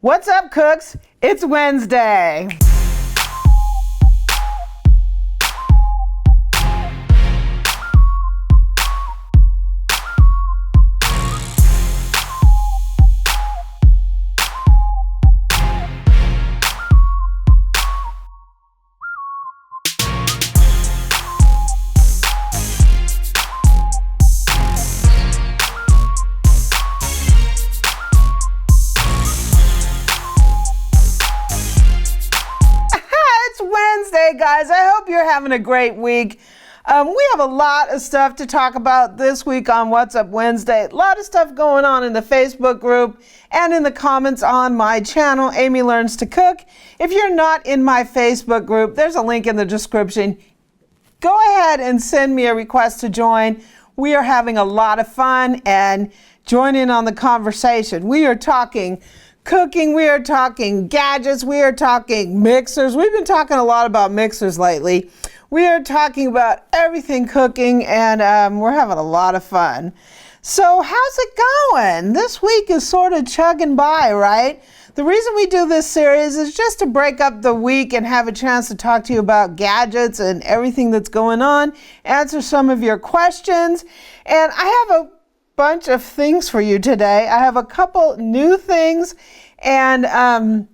What's up, cooks? It's Wednesday. Wednesday, guys. I hope you're having a great week. We have a lot of stuff to talk about this week on What's Up Wednesday. A lot of stuff going on in the Facebook group and in the comments on my channel, Amy Learns to Cook. If you're not in my Facebook group, there's a link in the description. Go ahead and send me a request to join. We are having a lot of fun and join in on the conversation. We are talking cooking, we are talking gadgets, we are talking mixers. We've been talking a lot about mixers lately. We are talking about everything cooking, and we're having a lot of fun. So how's it going? This week is sort of chugging by, right? The reason we do this series is just to break up the week and have a chance to talk to you about gadgets and everything that's going on, answer some of your questions, and I have a bunch of things for you today. I have a couple new things and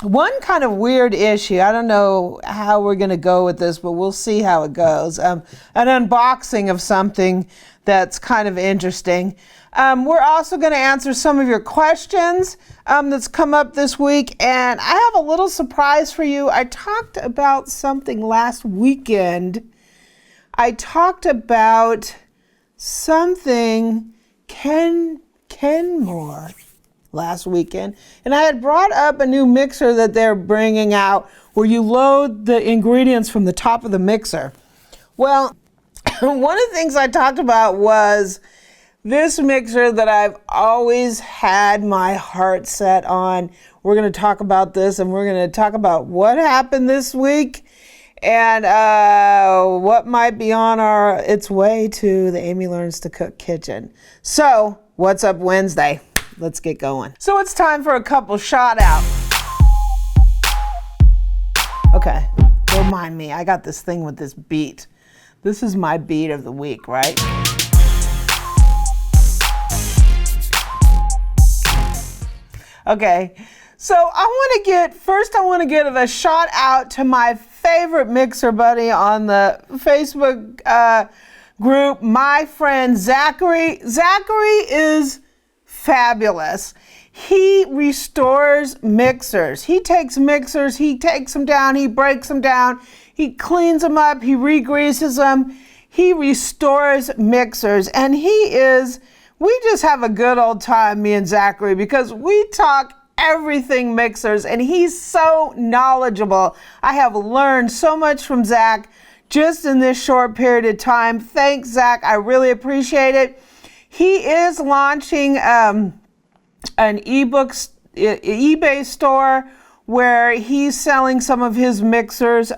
one kind of weird issue. I don't know how we're going to go with this, but we'll see how it goes. An unboxing of something that's kind of interesting. We're also going to answer some of your questions that's come up this week, and I have a little surprise for you. I talked about something last weekend. I talked about something Kenwood last weekend, and I had brought up a new mixer that they're bringing out where you load the ingredients from the top of the mixer. Well, one of the things I talked about was this mixer that I've always had my heart set on. We're going to talk about this, and we're going to talk about what happened this week and what might be on its way to the Amy Learns to Cook kitchen. So, what's up Wednesday? Let's get going. So it's time for a couple shout outs. Okay, don't mind me. I got this thing with this beat. This is my beat of the week, right? Okay, so I want to give a shout out to my favorite mixer buddy on the Facebook group, my friend Zachary. Zachary is fabulous. He restores mixers. He takes mixers, he takes them down, he breaks them down, he cleans them up, he re-greases them, he restores mixers, and we just have a good old time, me and Zachary, because we talk everything mixers, and he's so knowledgeable. I have learned so much from Zach just in this short period of time. Thanks, Zach. I really appreciate it. He is launching an eBay store where he's selling some of his mixers.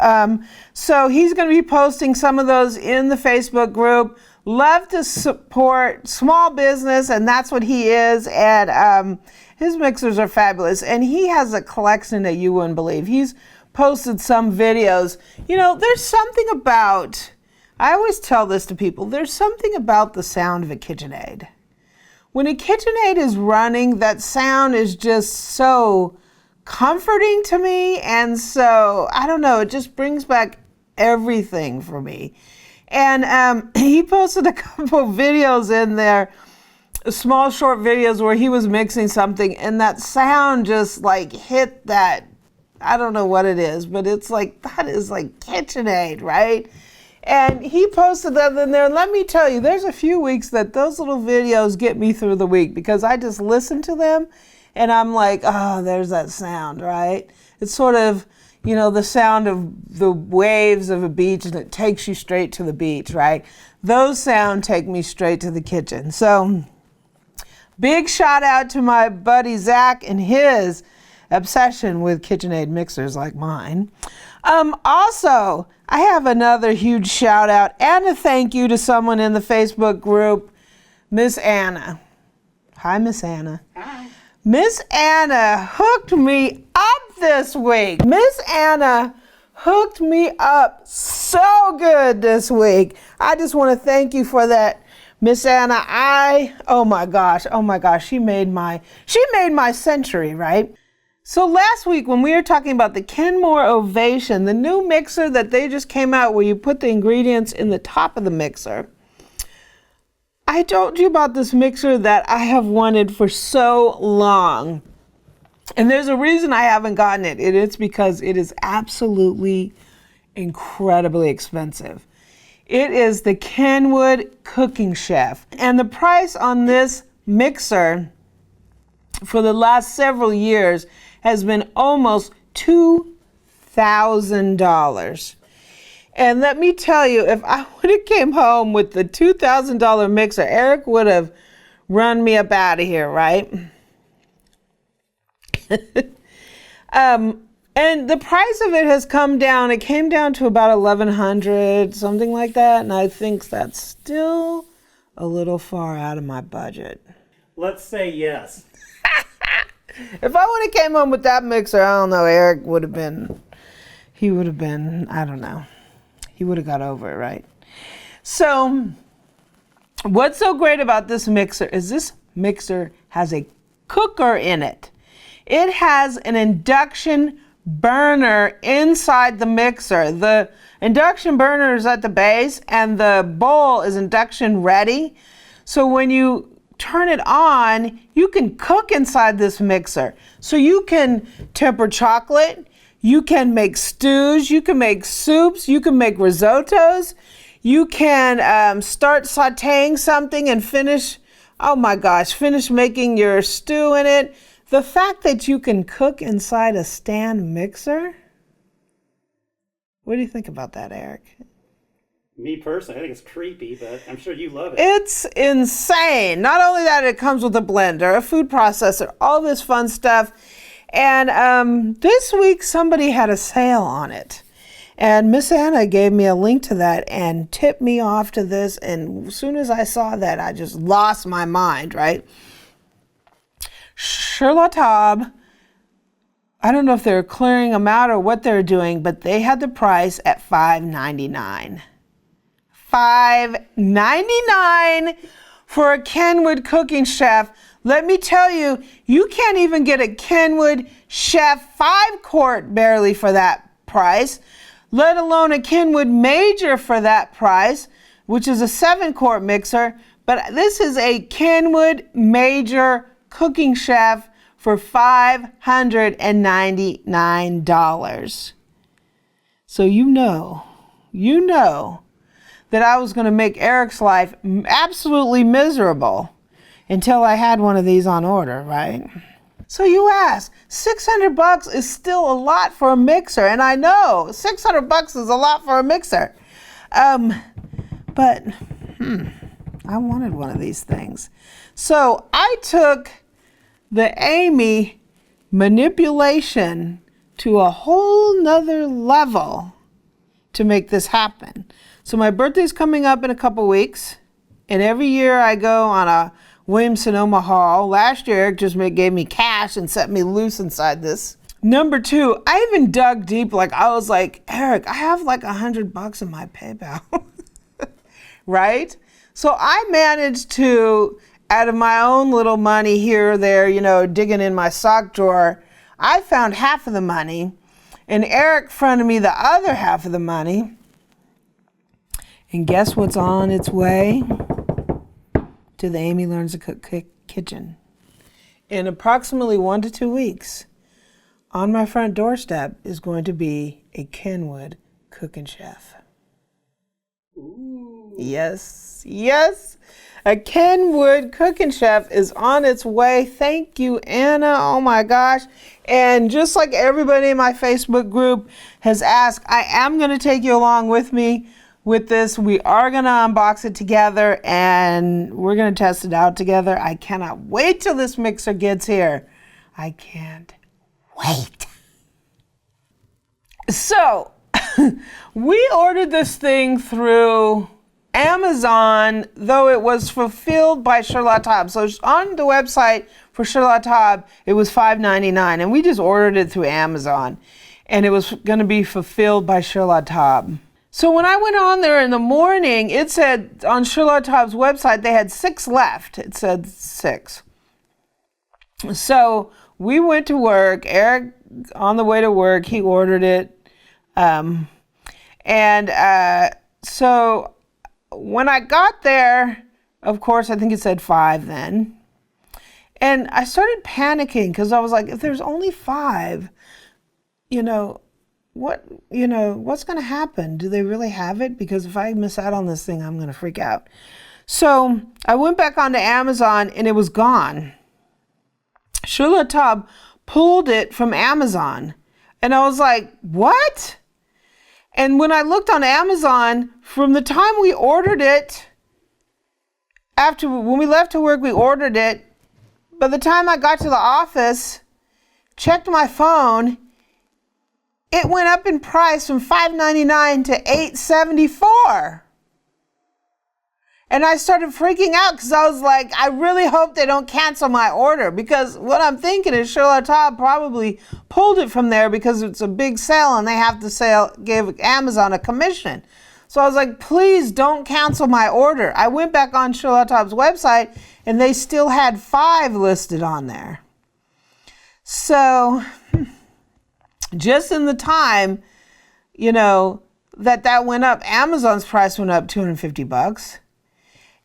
So he's going to be posting some of those in the Facebook group. Love to support small business, and that's what he is. And his mixers are fabulous. And he has a collection that you wouldn't believe. He's posted some videos. You know, there's something about, I always tell this to people, there's something about the sound of a KitchenAid. When a KitchenAid is running, that sound is just so comforting to me, and so, I don't know, it just brings back everything for me. And he posted a couple videos in there, small short videos where he was mixing something, and that sound just like hit that, I don't know what it is, but it's like, that is like KitchenAid, right? And he posted that in there. And let me tell you, there's a few weeks that those little videos get me through the week because I just listen to them and I'm like, oh, there's that sound, right? It's sort of, you know, the sound of the waves of a beach, and it takes you straight to the beach, right? Those sounds take me straight to the kitchen. So big shout out to my buddy Zach and his obsession with KitchenAid mixers like mine. Also, I have another huge shout out and a thank you to someone in the Facebook group, Miss Anna. Hi, Miss Anna. Hi. Miss Anna hooked me up this week. Miss Anna hooked me up so good this week. I just want to thank you for that, Miss Anna. Oh my gosh, she made my century, right? So last week when we were talking about the Kenmore Ovation, the new mixer that they just came out where you put the ingredients in the top of the mixer, I told you about this mixer that I have wanted for so long. And there's a reason I haven't gotten it. It's because it is absolutely incredibly expensive. It is the Kenwood Cooking Chef. And the price on this mixer for the last several years has been almost $2,000. And let me tell you, if I would have came home with the $2,000 mixer, Eric would have run me up out of here, right? And the price of it has come down. It came down to about $1,100, something like that. And I think that's still a little far out of my budget. Let's say yes. If I would have came home with that mixer, I don't know, Eric would have been, I don't know. He would have got over it, right? So what's so great about this mixer is this mixer has a cooker in it. It has an induction burner inside the mixer. The induction burner is at the base and the bowl is induction ready. So when you turn it on, you can cook inside this mixer. So you can temper chocolate, you can make stews, you can make soups, you can make risottos, you can start sauteing something and finish making your stew in it. The fact that you can cook inside a stand mixer, what do you think about that, Eric? Me personally, I think it's creepy, but I'm sure you love it. It's insane. Not only that, it comes with a blender, a food processor, all this fun stuff. And this week, somebody had a sale on it. And Miss Anna gave me a link to that and tipped me off to this. And as soon as I saw that, I just lost my mind, right? Charlotte, I don't know if they're clearing them out or what they're doing, but they had the price at $5.99. $5.99 for a Kenwood Cooking Chef. Let me tell you, you can't even get a Kenwood Chef 5-quart barely for that price, let alone a Kenwood Major for that price, which is a 7-quart mixer. But this is a Kenwood Major Cooking Chef for $599. So you know that I was going to make Eric's life absolutely miserable until I had one of these on order, right? So you ask, $600 is still a lot for a mixer, and I know $600 is a lot for a mixer. But I wanted one of these things. So I took the Amy manipulation to a whole nother level to make this happen. So my birthday's coming up in a couple weeks, and every year I go on a Williams-Sonoma haul. Last year, Eric just gave me cash and set me loose inside this. Number 2, I even dug deep. I was like, Eric, I have like $100 in my PayPal, right? So I managed to, out of my own little money here or there, digging in my sock drawer, I found half of the money, and Eric fronted me the other half of the money. And guess what's on its way to the Amy Learns to Cook kitchen? In approximately 1 to 2 weeks, on my front doorstep is going to be a Kenwood Cooking Chef. Ooh. Yes. A Kenwood Cooking Chef is on its way. Thank you, Anna. Oh my gosh. And just like everybody in my Facebook group has asked, I am going to take you along with me with this. We are going to unbox it together and we're going to test it out together. I cannot wait till this mixer gets here. I can't wait. So we ordered this thing through Amazon, though it was fulfilled by Charlotte. So on the website for Charlotte, it was $5.99, and we just ordered it through Amazon, and it was going to be fulfilled by Charlotte. So when I went on there in the morning, it said on Charlotte's website they had 6 left. It said 6. So we went to work. Eric, on the way to work, he ordered it. So when I got there, of course, I think it said 5 then. And I started panicking because I was like, if there's only 5, what's going to happen? Do they really have it? Because if I miss out on this thing, I'm going to freak out. So I went back onto Amazon and it was gone. Charlotte pulled it from Amazon. And I was like, what? And when I looked on Amazon, from the time we ordered it, when we left to work, we ordered it. By the time I got to the office, checked my phone, it went up in price from $5.99 to $8.74. And I started freaking out because I was like, I really hope they don't cancel my order, because what I'm thinking is Charlotte probably pulled it from there because it's a big sale and they have to give Amazon a commission. So I was like, please don't cancel my order. I went back on Charlotte's website and they still had 5 listed on there. So just in the time, that went up, Amazon's price went up $250.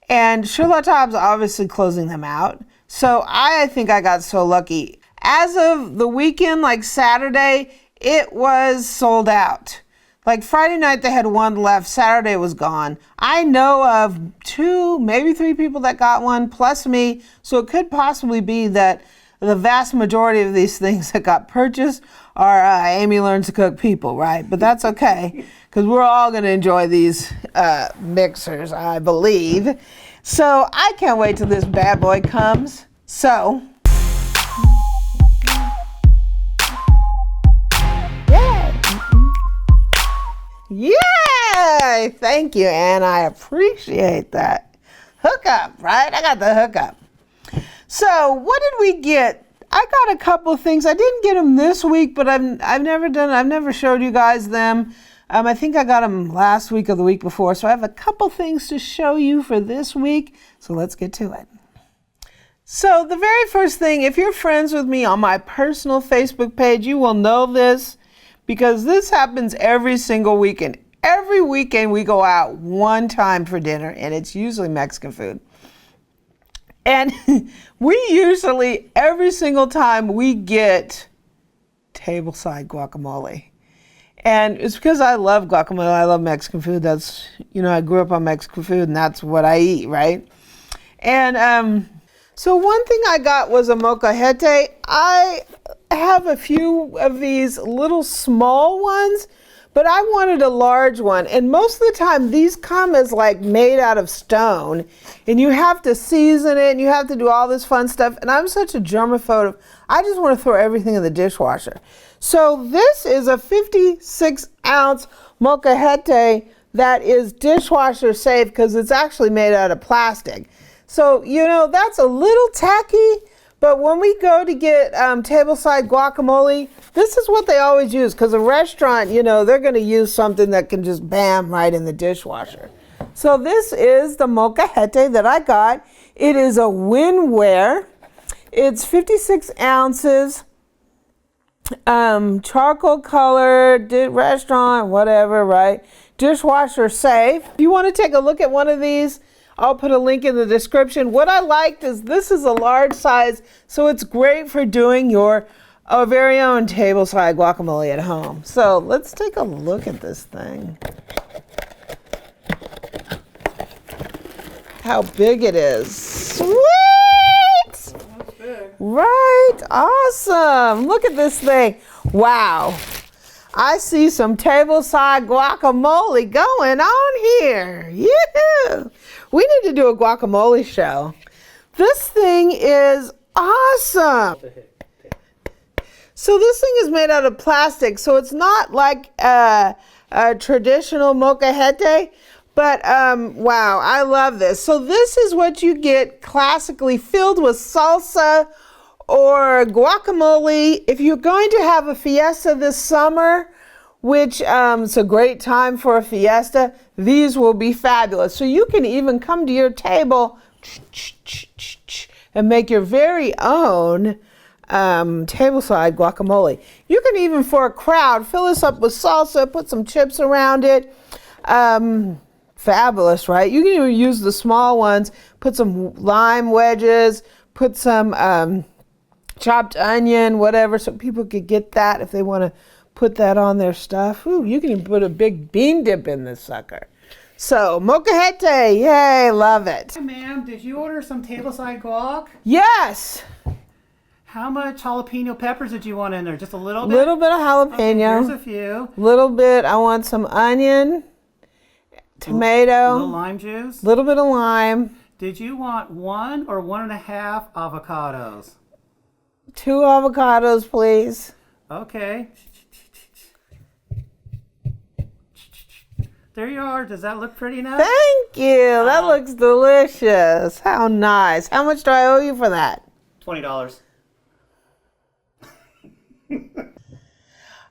And Charlotte's obviously closing them out. So I think I got so lucky. As of the weekend, like Saturday, it was sold out. Like Friday night, they had 1 left. Saturday was gone. I know of 2, maybe 3 people that got one, plus me. So it could possibly be that the vast majority of these things that got purchased are Amy Learns to Cook people, right? But that's okay, because we're all going to enjoy these mixers, I believe. So I can't wait till this bad boy comes. So, yay! Thank you, Ann. I appreciate that. Hookup, right? I got the hookup. So what did we get? I got a couple of things. I didn't get them this week, but I've never showed you guys them. I think I got them last week or the week before. So I have a couple things to show you for this week. So let's get to it. So the very first thing, if you're friends with me on my personal Facebook page, you will know this, because this happens every single weekend. Every weekend we go out one time for dinner, and it's usually Mexican food. And we usually, every single time, we get tableside guacamole. And it's because I love guacamole. I love Mexican food. That's, I grew up on Mexican food, and that's what I eat, right? And so one thing I got was a molcajete. I have a few of these little small ones, but I wanted a large one. And most of the time, these come as like made out of stone, and you have to season it, and you have to do all this fun stuff. And I'm such a germaphobe. I just want to throw everything in the dishwasher. So this is a 56-ounce molcajete that is dishwasher safe, because it's actually made out of plastic. So, that's a little tacky, but when we go to get tableside guacamole, this is what they always use, because a restaurant, they're going to use something that can just bam right in the dishwasher. So this is the molcajete that I got. It is a winware. It's 56 ounces, charcoal colored, restaurant, whatever, right? Dishwasher safe. If you want to take a look at one of these, I'll put a link in the description. What I liked is this is a large size, so it's great for doing your very own tableside guacamole at home. So let's take a look at this thing. How big it is. Sweet! That's big. Right, awesome. Look at this thing. Wow. I see some tableside guacamole going on here. Yeah. We need to do a guacamole show. This thing is awesome. So this thing is made out of plastic, so it's not like a traditional molcajete, But wow, I love this. So this is what you get classically filled with salsa or guacamole. If you're going to have a fiesta this summer, which it's a great time for a fiesta, these will be fabulous. So you can even come to your table and make your very own tableside guacamole. You can even, for a crowd, fill this up with salsa, put some chips around it. Fabulous, right? You can even use the small ones, put some lime wedges, put some chopped onion, whatever, so people could get that if they want to put that on their stuff. Ooh, you can put a big bean dip in this sucker. So, molcajete, yay, love it. Hey, ma'am, did you order some tableside guac? Yes, How much jalapeno peppers did you want in there? Just a little bit? little bit of Okay, here's jalapeno, a few. little bit, I want some onion, A tomato, little lime juice. little bit of lime, Did you want 1 or 1.5 avocados? 2 avocados, please. Okay. There you are. Does that look pretty enough? Thank you, that looks delicious. How nice. How much do I owe you for that? $20.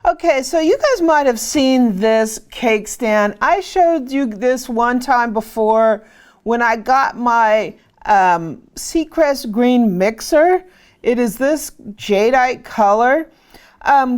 Okay, so you guys might have seen this cake stand. I showed you this one time before when I got my Seacrest green mixer. It is this jadeite color.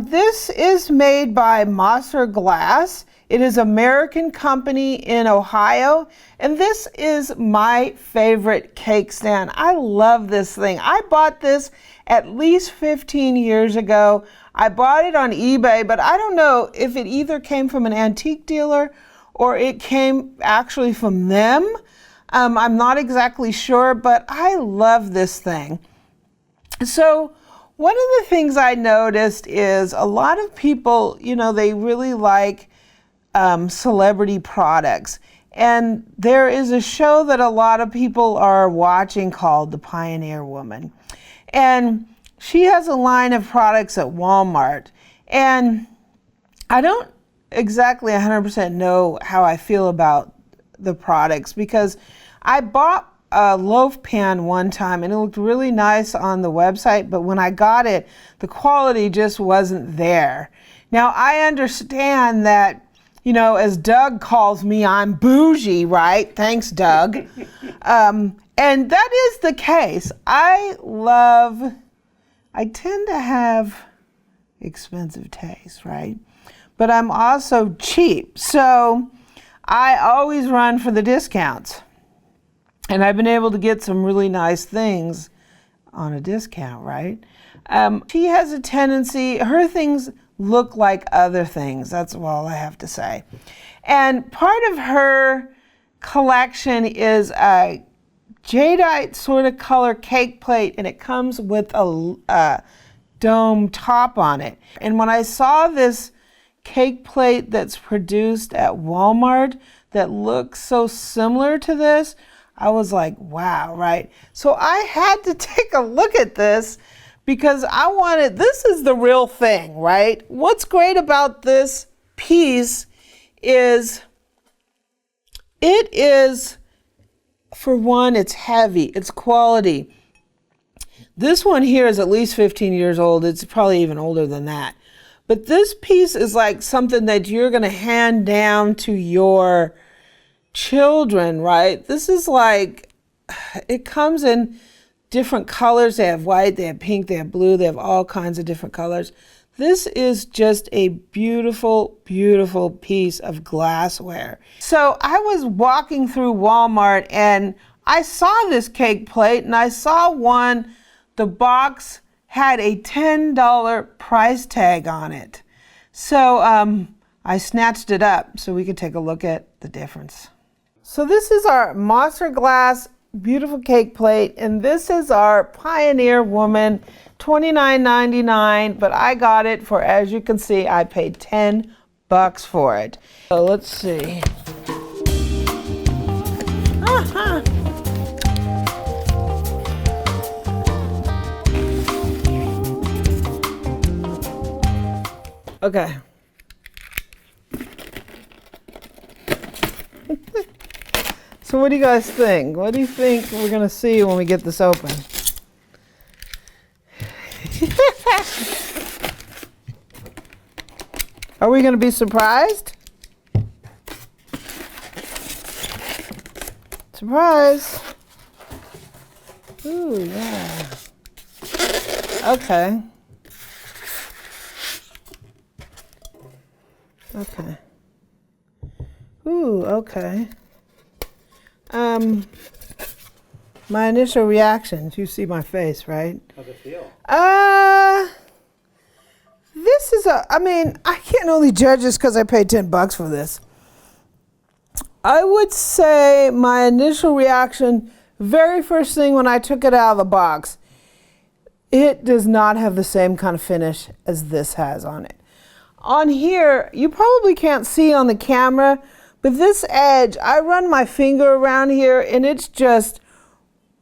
This is made by Mosser Glass. It is an American company in Ohio, and this is my favorite cake stand. I love this thing. I bought this at least 15 years ago. I bought it on eBay, but I don't know if it either came from an antique dealer or it came actually from them. I'm not exactly sure, but I love this thing. So one of the things I noticed is a lot of people, you know, they really like celebrity products. And there is a show that a lot of people are watching called The Pioneer Woman. And she has a line of products at Walmart. And I don't exactly 100% know how I feel about the products, because I bought a loaf pan one time and it looked really nice on the website, but when I got it, the quality just wasn't there. Now, I understand that, you know, as Doug calls me, I'm bougie, right? Thanks, Doug. And that is the case. I tend to have expensive taste, right? But I'm also cheap. So I always run for the discounts. And I've been able to get some really nice things on a discount, right? She has a tendency, her things look like other things. That's all I have to say. And part of her collection is a jadeite sort of color cake plate, and it comes with a dome top on it. And when I saw this cake plate that's produced at Walmart that looks so similar to this, I was like, wow, right? So I had to take a look at this because I wanted, this is the real thing, right? What's great about this piece is it is, for one, it's heavy, it's quality. This one here is at least 15 years old. It's probably even older than that. But this piece is like something that you're going to hand down to your children, right? This is like, it comes in different colors. They have white, they have pink, they have blue, they have all kinds of different colors. This is just a beautiful, beautiful piece of glassware. So I was walking through Walmart and I saw this cake plate, and I saw one, the box had a $10 price tag on it. So I snatched it up so we could take a look at the difference. So this is our Mosser Glass beautiful cake plate, and this is our Pioneer Woman, $29.99, but I got it for, as you can see, I paid $10 for it. So let's see. Okay. So what do you guys think? What do you think we're gonna see when we get this open? Are we gonna be surprised? Surprise! Ooh, yeah. Okay. Okay. Ooh, okay. My initial reactions, you see my face, right? How's it feel? This is I mean, I can't only judge this because I paid $10 for this. I would say my initial reaction, very first thing when I took it out of the box, it does not have the same kind of finish as this has on it. On here, you probably can't see on the camera, but this edge, I run my finger around here and it's just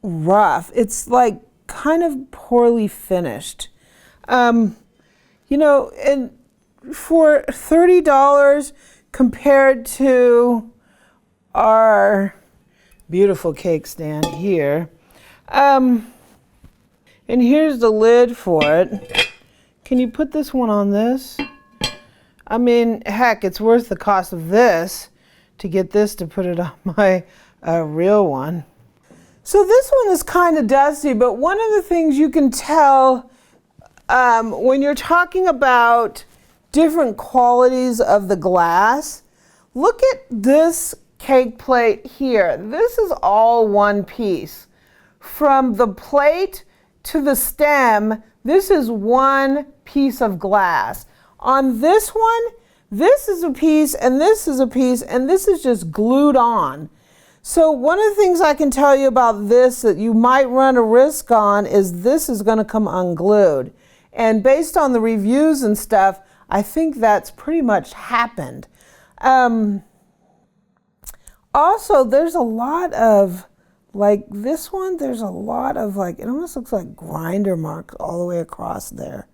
rough. It's like kind of poorly finished. You know, and for $30 compared to our beautiful cake stand here, and here's the lid for it. Can you put this one on this? I mean, heck, it's worth the cost of this to get this to put it on my real one. So this one is kind of dusty, but one of the things you can tell when you're talking about different qualities of the glass, look at this cake plate here. This is all one piece. From the plate to the stem, this is one piece of glass. On this one, this is a piece and this is a piece and this is just glued on. So one of the things I can tell you about this that you might run a risk on is this is going to come unglued. And based on the reviews and stuff, I think that's pretty much happened. Also, there's a lot of, like this one, there's a lot of like, it almost looks like grinder marks all the way across there.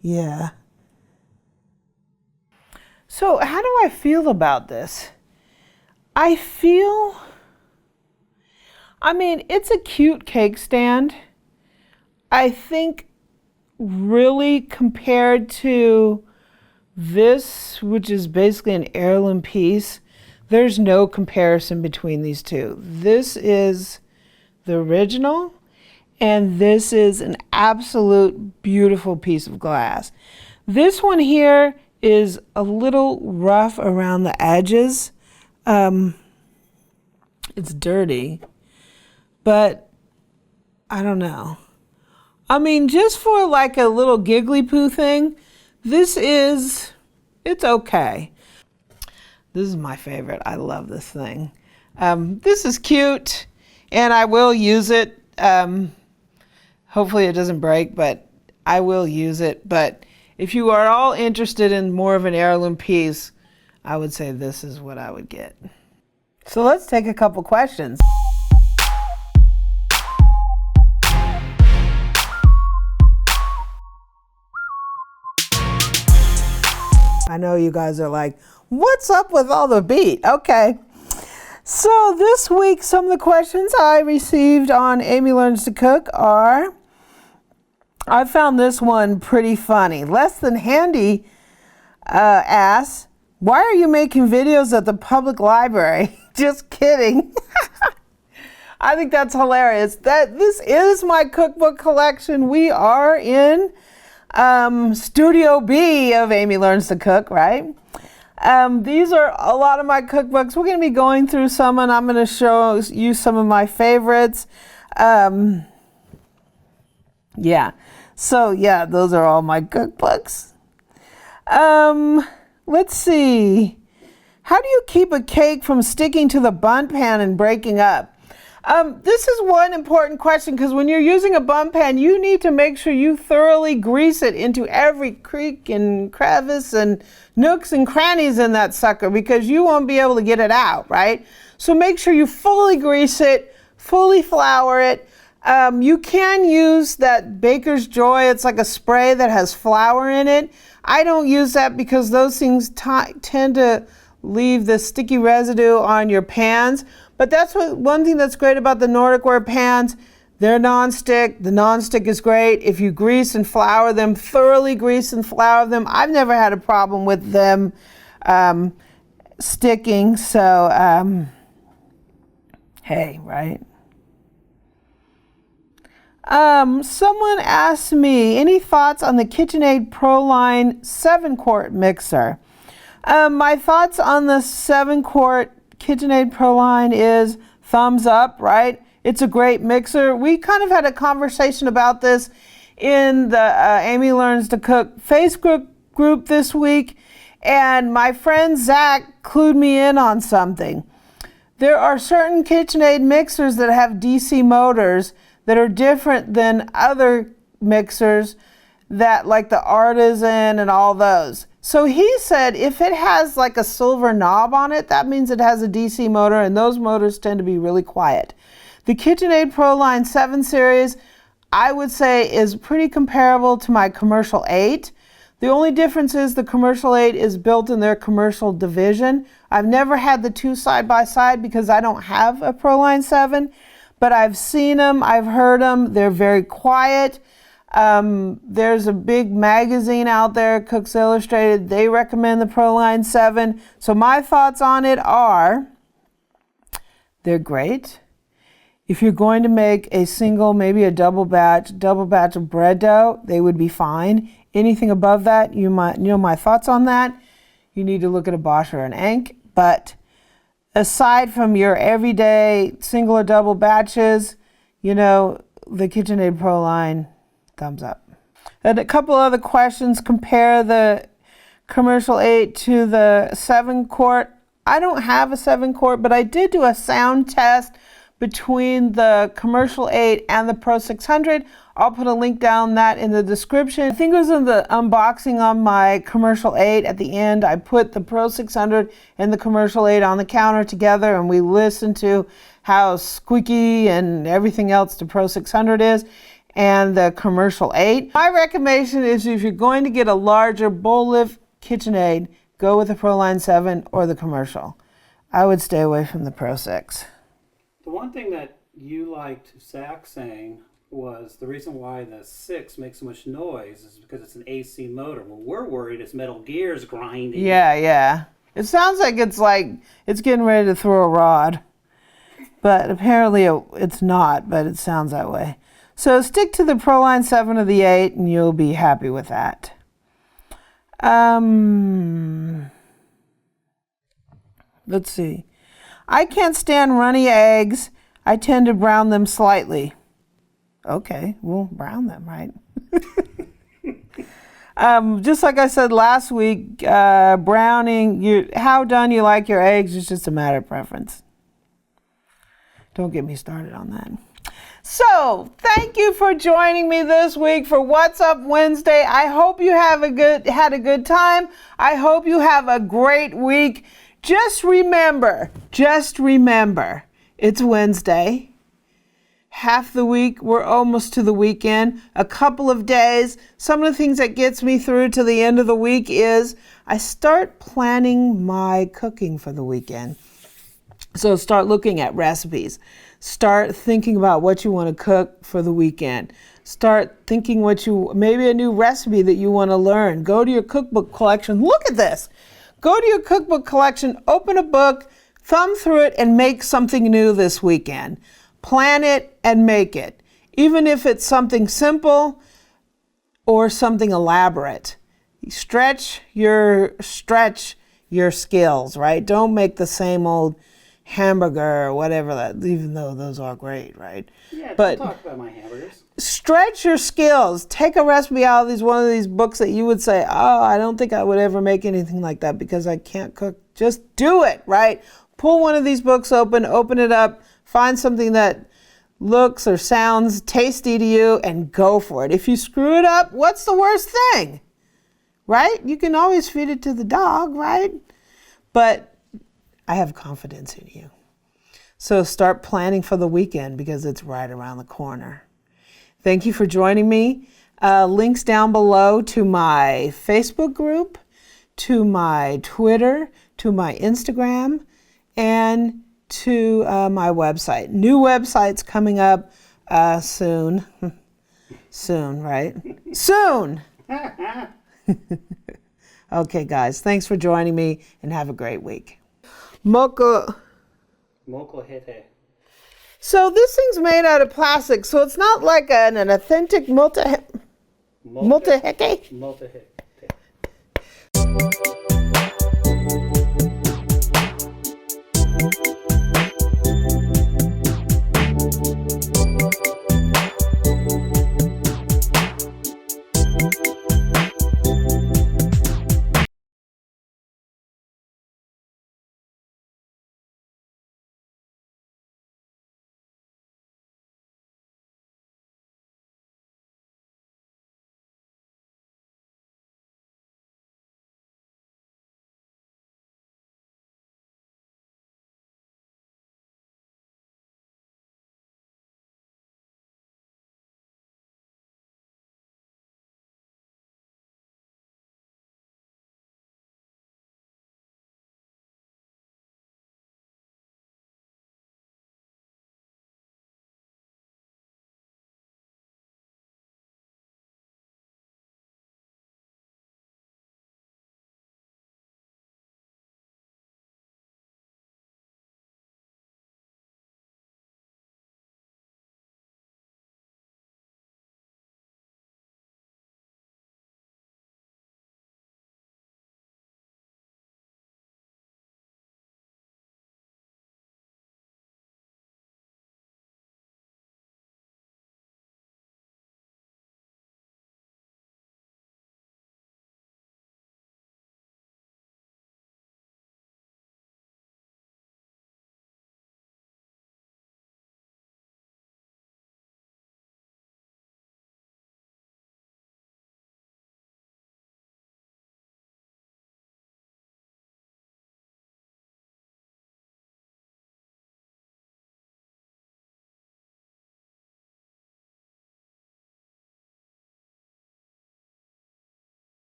Yeah. So how do I feel about this? I mean, it's a cute cake stand. I think really compared to this, which is basically an heirloom piece, there's no comparison between these two. This is the original, and this is an absolute beautiful piece of glass. This one here is a little rough around the edges. It's dirty, but I don't know. I mean, just for like a little giggly poo thing, it's okay. This is my favorite. I love this thing. This is cute, and I will use it. Hopefully it doesn't break, but I will use it. But if you are all interested in more of an heirloom piece, I would say this is what I would get. So let's take a couple questions. I know you guys are like, what's up with all the beat? Okay. So this week, some of the questions I received on Amy Learns to Cook are, I found this one pretty funny. Less Than Handy asks, why are you making videos at the public library? Just kidding. I think that's hilarious. This is my cookbook collection. We are in Studio B of Amy Learns to Cook, right? These are a lot of my cookbooks. We're going to be going through some, and I'm going to show you some of my favorites. Yeah. So yeah, those are all my cookbooks. Let's see. How do you keep a cake from sticking to the Bundt pan and breaking up? This is one important question, because when you're using a Bundt pan, you need to make sure you thoroughly grease it into every creek and crevice and nooks and crannies in that sucker, because you won't be able to get it out, right? So make sure you fully grease it, fully flour it. You can use that Baker's Joy. It's like a spray that has flour in it. I don't use that because those things tend to leave the sticky residue on your pans. But that's one thing that's great about the Nordic ware pans. They're non-stick. The non-stick is great. If you grease and flour them, thoroughly grease and flour them, I've never had a problem with them sticking. So, hey, right? Someone asked me, any thoughts on the KitchenAid Pro Line 7-quart mixer? My thoughts on the 7-quart KitchenAid Pro Line is thumbs up, right? It's a great mixer. We kind of had a conversation about this in the Amy Learns to Cook Facebook group this week, and my friend Zach clued me in on something. There are certain KitchenAid mixers that have DC motors that are different than other mixers that like the Artisan and all those. So he said if it has like a silver knob on it, that means it has a DC motor, and those motors tend to be really quiet. The KitchenAid Pro Line 7 series, I would say, is pretty comparable to my Commercial 8. The only difference is the Commercial 8 is built in their commercial division. I've never had the two side by side because I don't have a Pro Line 7, but I've seen them, I've heard them, they're very quiet. There's a big magazine out there, Cooks Illustrated, they recommend the Pro Line 7. So my thoughts on it are, they're great. If you're going to make a single, maybe a double batch of bread dough, they would be fine. Anything above that, you know my thoughts on that. You need to look at a Bosch or an Enk. But aside from your everyday single or double batches, you know, the KitchenAid Pro Line, thumbs up. And a couple other questions. Compare the Commercial 8 to the 7-quart. I don't have a 7-quart, but I did do a sound test between the Commercial 8 and the Pro 600. I'll put a link down that in the description. I think it was in the unboxing on my Commercial 8 at the end. I put the Pro 600 and the Commercial 8 on the counter together, and we listened to how squeaky and everything else the Pro 600 is and the Commercial 8. My recommendation is if you're going to get a larger bowl lift KitchenAid, go with the Pro Line 7 or the Commercial. I would stay away from the Pro 6. The one thing that you liked Zach saying was the reason why the 6 makes so much noise is because it's an AC motor. Well, we're worried it's Metal Gear's grinding. Yeah. It sounds like it's getting ready to throw a rod. But apparently it's not, but it sounds that way. So stick to the Pro Line 7 or the 8 and you'll be happy with that. Let's see. I can't stand runny eggs. I tend to brown them slightly. Okay, we'll brown them, right? Just like I said last week, browning, how done you like your eggs is just a matter of preference. Don't get me started on that. So, thank you for joining me this week for What's Up Wednesday. I hope you had a good time. I hope you have a great week. Just remember, it's Wednesday. Half the week, we're almost to the weekend. A couple of days. Some of the things that gets me through to the end of the week is I start planning my cooking for the weekend. So start looking at recipes. Start thinking about what you want to cook for the weekend. Start thinking maybe a new recipe that you want to learn. Go to your cookbook collection. Look at this. Go to your cookbook collection, open a book, thumb through it, and make something new this weekend. Plan it and make it. Even if it's something simple or something elaborate. Stretch your skills, right? Don't make the same old hamburger or whatever that, even though those are great, right? Yeah, but talk about my hamburgers. Stretch your skills. Take a recipe out of one of these books that you would say, oh, I don't think I would ever make anything like that because I can't cook. Just do it, right? Pull one of these books open it up, find something that looks or sounds tasty to you, and go for it. If you screw it up, what's the worst thing? Right? You can always feed it to the dog, right? But I have confidence in you. So start planning for the weekend because it's right around the corner. Thank you for joining me. Links down below to my Facebook group, to my Twitter, to my Instagram, and to my website. New website's coming up soon. Soon, right? Soon! Okay, guys, thanks for joining me, and have a great week. Moko. Mokohete. So this thing's made out of plastic, so it's not like an authentic multiheke. Multiheke.